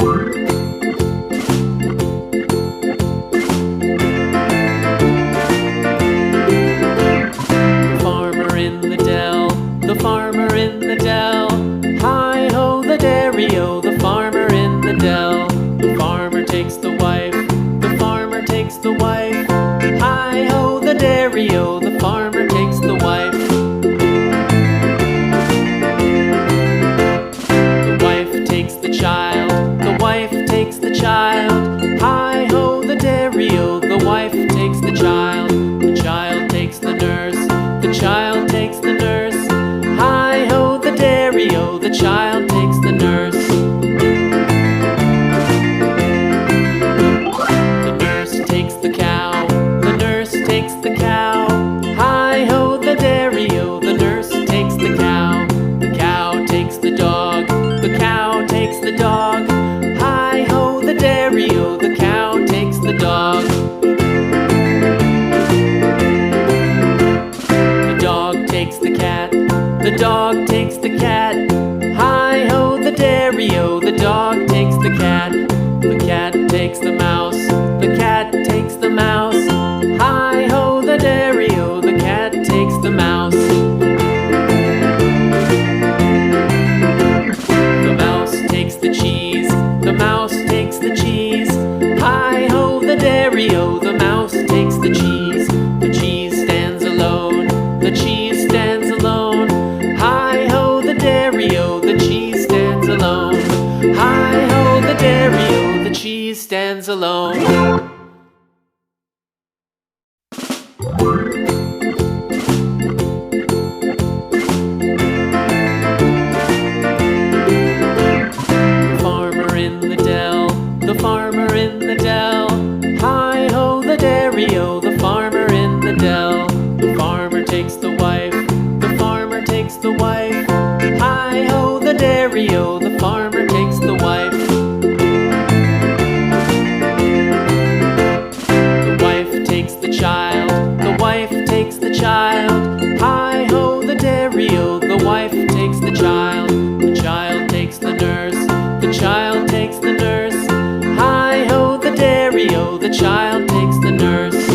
The farmer in the dell. Hi-ho, the dairy-o, the farmer in the dell. The farmer takes the wife, the farmer takes the wife. Hi-ho, the dairy-o, the farmer takes the wife. The wife takes the child, the wife takes the child. Hi-ho, the dairy-o, the wife takes the child. The child takes the nurse, the child takes the nurse. Hi-ho, the dairy-o, the child takes the nurse. The nurse takes the cow, the nurse takes the cow. Hi-ho, the dairy-o, the nurse takes the cow. The cow takes the dog, the cow takes the dog. Hi-ho, the dairy-o, the cow takes the dog. The dog takes the cat, the dog takes the cat. Hi-ho, the dairy-o, the dog takes the cat. The cat takes the mouse, the cat takes the mouse. Hi-ho, the dairy-o, the cat takes the mouse. The mouse takes the cheese, the mouse takes the cheese. Hi-ho, the dairy-o, the mouse takes the cheese. The cheese stands alone, the cheese stands alone. Hi-ho, the dairy-o, the cheese stands alone. Hi-ho, the dairy-o, the cheese stands alone. The farmer in the dell, the farmer in the dell. Hi-ho, the dairy-o, the farmer in the dell. The farmer takes the wife, the farmer takes the wife. Hi-ho, the dairy-o, the farmer takes the wife. The wife takes the child, the wife takes the child. Hi-ho, the dairy-o, the wife takes the child. The child takes the nurse, the child takes the nurse. Hi-ho, the dairy-o, the child takes the nurse.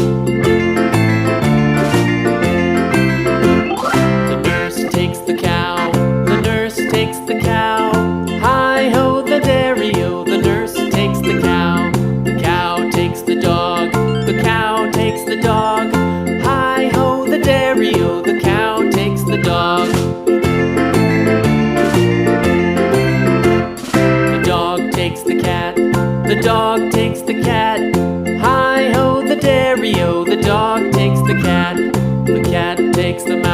The nurse takes the cow, the nurse takes the cow. Hi-ho, the dairy-o, the nurse takes the cow. The cow takes the dog, the cow takes the dog. Hi-ho, the dairy-o, the cow takes the dog. The dog takes the cat, the dog takes the cat. Hi-ho, the dairy-o, the dog takes the cat. The cat takes the mouse,